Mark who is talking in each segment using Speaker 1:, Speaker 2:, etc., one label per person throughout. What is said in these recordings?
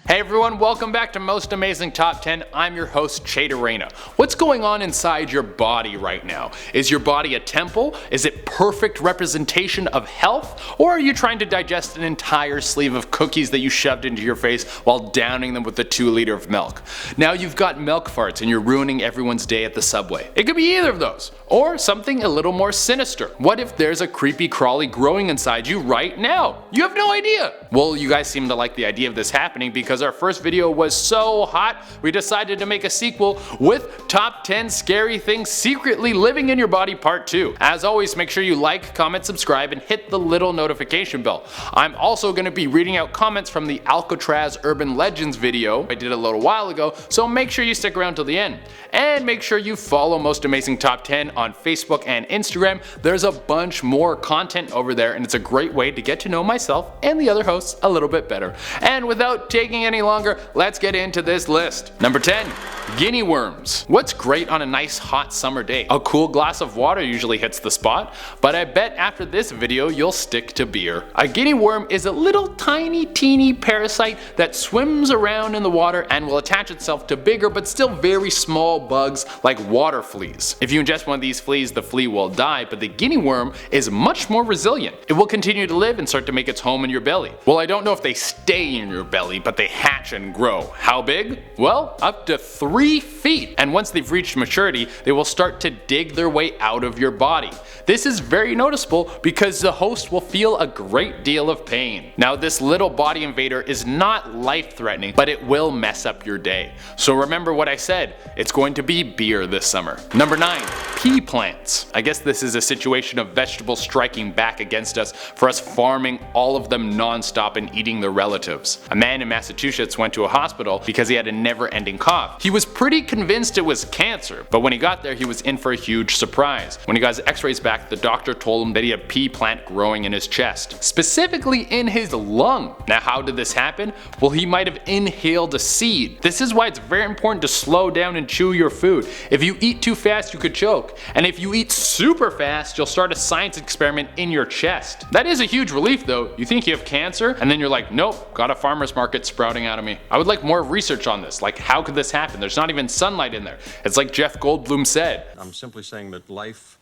Speaker 1: Hey everyone, welcome back to Most Amazing Top 10. I'm your host, Chade Arena. What's going on inside your body right now? Is your body a temple? Is it perfect representation of health? Or are you trying to digest an entire sleeve of cookies that you shoved into your face while downing them with a 2 liter of milk? Now you've got milk farts and you're ruining everyone's day at the subway. It could be either of those. Or something a little more sinister. What if there's a creepy crawly growing inside you right now? You have no idea. Well, you guys seem to like the idea of this happening because our first video was so hot, we decided to make a sequel with Top 10 Scary Things Secretly Living in Your Body Part 2. As always, make sure you like, comment, subscribe, and hit the little notification bell. I'm also going to be reading out comments from the Alcatraz Urban Legends video I did a little while ago, so make sure you stick around till the end. And make sure you follow Most Amazing Top 10 on Facebook and Instagram. There's a bunch more content over there, and it's a great way to get to know myself and the other hosts a little bit better. And without taking any longer, let's get into this list. Number 10. Guinea worms. What's great on a nice hot summer day? A cool glass of water usually hits the spot, but I bet after this video you'll stick to beer. A guinea worm is a little tiny teeny parasite that swims around in the water and will attach itself to bigger but still very small bugs like water fleas. If you ingest one of these fleas, the flea will die, but the guinea worm is much more resilient. It will continue to live and start to make its home in your belly. Well, I don't know if they stay in your belly, but they hatch and grow. How big? Well, up to 3 feet. And once they've reached maturity, they will start to dig their way out of your body. This is very noticeable because the host will feel a great deal of pain. Now, this little body invader is not life-threatening, but it will mess up your day. So remember what I said, it's going to be beer this summer. Number 9. Pea plants. I guess this is a situation of vegetables striking back against us for us farming all of them non-stop and eating their relatives. A man in Massachusetts went to a hospital because he had a never-ending cough. He was pretty convinced it was cancer, but when he got there he was in for a huge surprise. When he got his x-rays back, the doctor told him that he had a pea plant growing in his chest, specifically in his lung. Now, how did this happen? Well, he might have inhaled a seed. This is why it's very important to slow down and chew your food. If you eat too fast, you could choke, and if you eat super fast, you'll start a science experiment in your chest. That is a huge relief though. You think you have cancer, and then you're like, nope, got a farmer's market sprouting out of me. I would like more research on this. Like, how could this happen? There's not even sunlight in there. It's like Jeff Goldblum said.
Speaker 2: I'm simply saying that life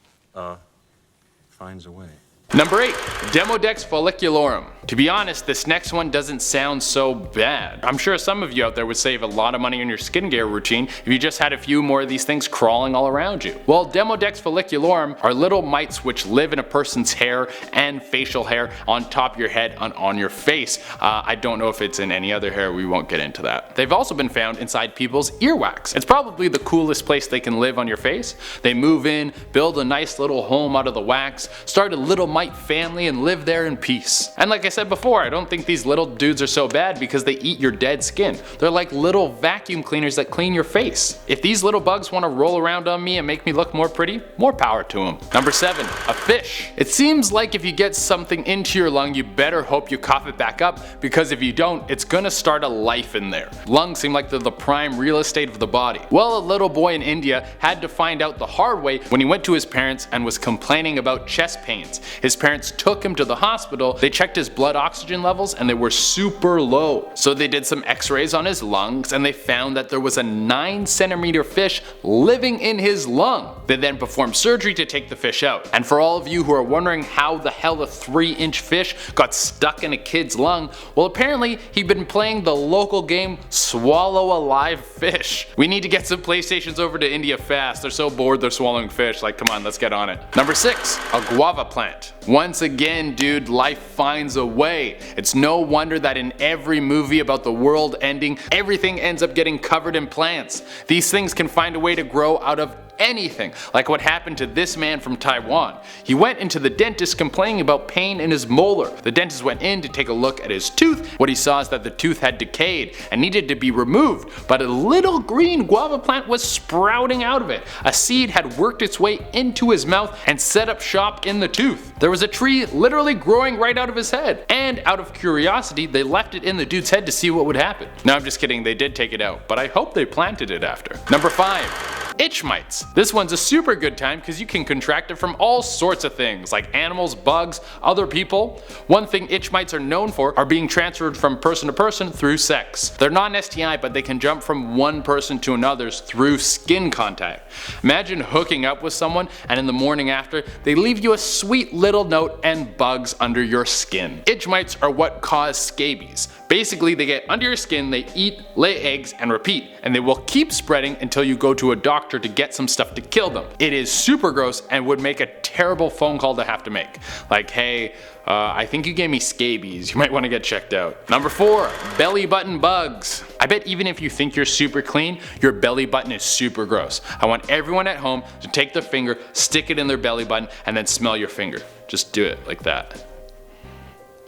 Speaker 2: finds a way.
Speaker 1: Number 8. Demodex follicularum. To be honest, this next one doesn't sound so bad. I'm sure some of you out there would save a lot of money on your skincare routine if you just had a few more of these things crawling all around you. Well, Demodex follicularum are little mites which live in a person's hair and facial hair on top of your head and on your face. I don't know if it's in any other hair, we won't get into that. They've also been found inside people's earwax. It's probably the coolest place they can live on your face. They move in, build a nice little home out of the wax, start a little mite family and live there in peace. And like I said before, I don't think these little dudes are so bad because they eat your dead skin. They're like little vacuum cleaners that clean your face. If these little bugs want to roll around on me and make me look more pretty, more power to them. Number 7. A fish. It seems like if you get something into your lung, you better hope you cough it back up, because if you don't, it's gonna start a life in there. Lungs seem like they're the prime real estate of the body. Well, a little boy in India had to find out the hard way when he went to his parents and was complaining about chest pains. His parents took him to the hospital, they checked his blood oxygen levels and they were super low. So they did some x-rays on his lungs and they found that there was a 9-centimeter fish living in his lung. They then performed surgery to take the fish out. And for all of you who are wondering how the hell a 3-inch fish got stuck in a kid's lung, well, apparently he'd been playing the local game Swallow a Live Fish. We need to get some PlayStations over to India fast. They're so bored they're swallowing fish. Like, come on, let's get on it. Number 6. A guava plant. Once again, dude, life finds a way. It's no wonder that in every movie about the world ending, everything ends up getting covered in plants. These things can find a way to grow out of anything, like what happened to this man from Taiwan. He went into the dentist complaining about pain in his molar. The dentist went in to take a look at his tooth. What he saw is that the tooth had decayed and needed to be removed, but a little green guava plant was sprouting out of it. A seed had worked its way into his mouth and set up shop in the tooth. There was a tree literally growing right out of his head, and out of curiosity they left it in the dude's head to see what would happen. No, I'm just kidding, they did take it out, but I hope they planted it after. Number 5. itch mites. This one's a super good time because you can contract it from all sorts of things like animals, bugs, other people. One thing itch mites are known for are being transferred from person to person through sex. They're not an STI, but they can jump from one person to another's through skin contact. Imagine hooking up with someone and in the morning after, they leave you a sweet little note and bugs under your skin. Itch mites are what cause scabies. Basically, they get under your skin, they eat, lay eggs, and repeat, and they will keep spreading until you go to a doctor to get some stuff to kill them. It is super gross and would make a terrible phone call to have to make. Like, hey, I think you gave me scabies, you might want to get checked out. Number 4, belly button bugs. I bet even if you think you're super clean, your belly button is super gross. I want everyone at home to take their finger, stick it in their belly button, and then smell your finger. Just do it like that.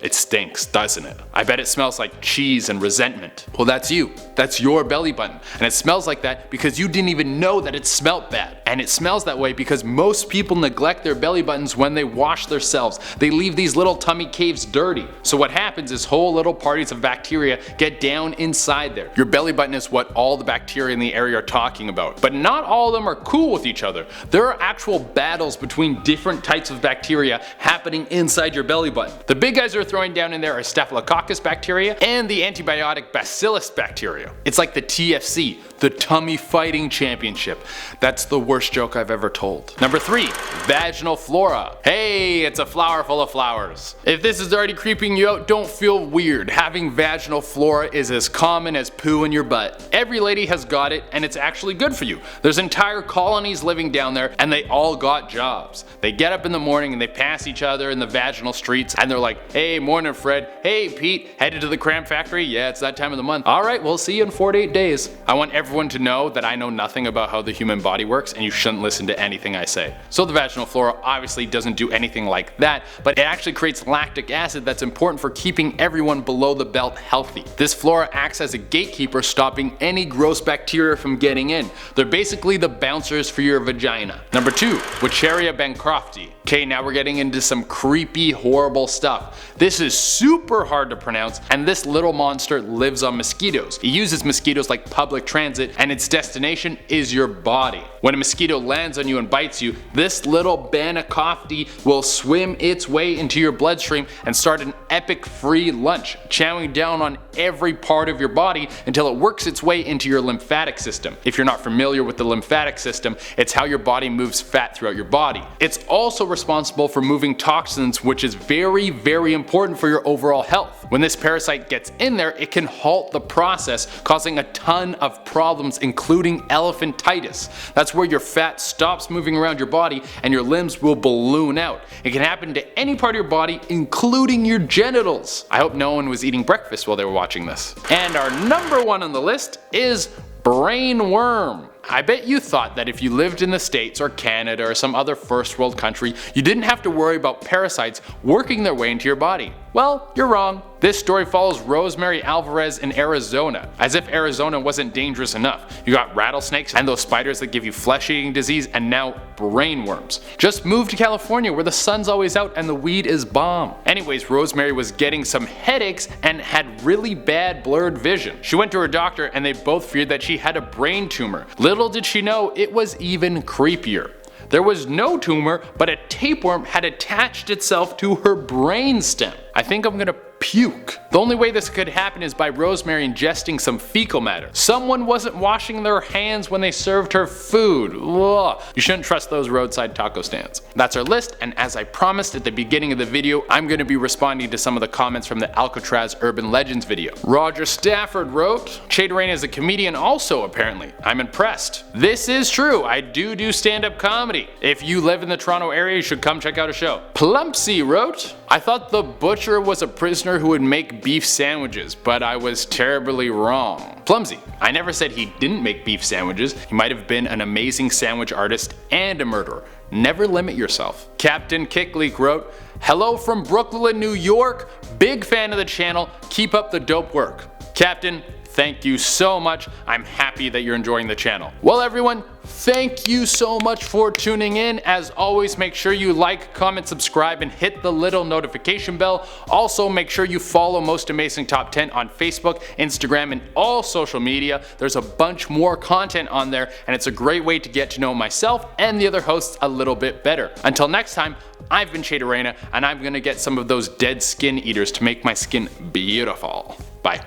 Speaker 1: It stinks, doesn't it? I bet it smells like cheese and resentment. Well, that's you. That's your belly button. And it smells like that because you didn't even know that it smelled bad. And it smells that way because most people neglect their belly buttons when they wash themselves. They leave these little tummy caves dirty. So what happens is whole little parties of bacteria get down inside there. Your belly button is what all the bacteria in the area are talking about. But not all of them are cool with each other. There are actual battles between different types of bacteria happening inside your belly button. The big guys are throwing down in there are Staphylococcus bacteria and the antibiotic Bacillus bacteria. It's like the TFC, the Tummy Fighting Championship. That's the worst joke I've ever told. Number 3, vaginal flora. Hey, it's a flower full of flowers. If this is already creeping you out, don't feel weird. Having vaginal flora is as common as poo in your butt. Every lady has got it and it's actually good for you. There's entire colonies living down there and they all got jobs. They get up in the morning and they pass each other in the vaginal streets and they're like, hey, morning Fred. Hey Pete, headed to the cramp factory? Yeah, it's that time of the month. Alright, we'll see you in 4 to 8 days. I want everyone to know that I know nothing about how the human body works and you shouldn't listen to anything I say. So the vaginal flora obviously doesn't do anything like that, but it actually creates lactic acid that's important for keeping everyone below the belt healthy. This flora acts as a gatekeeper, stopping any gross bacteria from getting in. They're basically the bouncers for your vagina. Number 2, Wucheria bancrofti. Okay, now we're getting into some creepy, horrible stuff. This is super hard to pronounce, and this little monster lives on mosquitoes. It uses mosquitoes like public transit, and its destination is your body. When a mosquito lands on you and bites you, this little bancrofti will swim its way into your bloodstream and start an epic free lunch, chowing down on every part of your body until it works its way into your lymphatic system. If you're not familiar with the lymphatic system, it's how your body moves fat throughout your body. It's also responsible for moving toxins, which is very, very important for your overall health. When this parasite gets in there, it can halt the process, causing a ton of problems, including elephantitis. That's where your fat stops moving around your body and your limbs will balloon out. It can happen to any part of your body, including your genitals. I hope no one was eating breakfast while they were watching this. And our number 1 on the list is brain worm. I bet you thought that if you lived in the States or Canada or some other first world country, you didn't have to worry about parasites working their way into your body. Well, you're wrong. This story follows Rosemary Alvarez in Arizona. As if Arizona wasn't dangerous enough. You got rattlesnakes and those spiders that give you flesh-eating disease, and now brain worms. Just move to California where the sun's always out and the weed is bomb. Anyways, Rosemary was getting some headaches and had really bad blurred vision. She went to her doctor and they both feared that she had a brain tumor. Little did she know it was even creepier. There was no tumor, but a tapeworm had attached itself to her brainstem. I think I'm gonna puke. The only way this could happen is by Rosemary ingesting some fecal matter. Someone wasn't washing their hands when they served her food. Ugh. You shouldn't trust those roadside taco stands. That's our list, and as I promised at the beginning of the video, I'm going to be responding to some of the comments from the Alcatraz Urban Legends video. Roger Stafford wrote, Shade Rain is a comedian also apparently. I'm impressed. This is true, I do stand-up comedy. If you live in the Toronto area, you should come check out a show. Plumpsy wrote, I thought the butcher was a prisoner who would make beef sandwiches, but I was terribly wrong. Plumsy, I never said he didn't make beef sandwiches. He might have been an amazing sandwich artist and a murderer. Never limit yourself. Captain Kickleak wrote, hello from Brooklyn, New York. Big fan of the channel. Keep up the dope work. Captain, thank you so much. I'm happy that you're enjoying the channel. Well everyone, Thank you so much for tuning in. As always, make sure you like, comment, subscribe, and hit the little notification bell. Also, make sure you follow Most Amazing Top 10 on Facebook, Instagram, and all social media. There's a bunch more content on there, and it's a great way to get to know myself and the other hosts a little bit better. Until next time, I've been Shade Arena, and I'm gonna get some of those dead skin eaters to make my skin beautiful. Bye.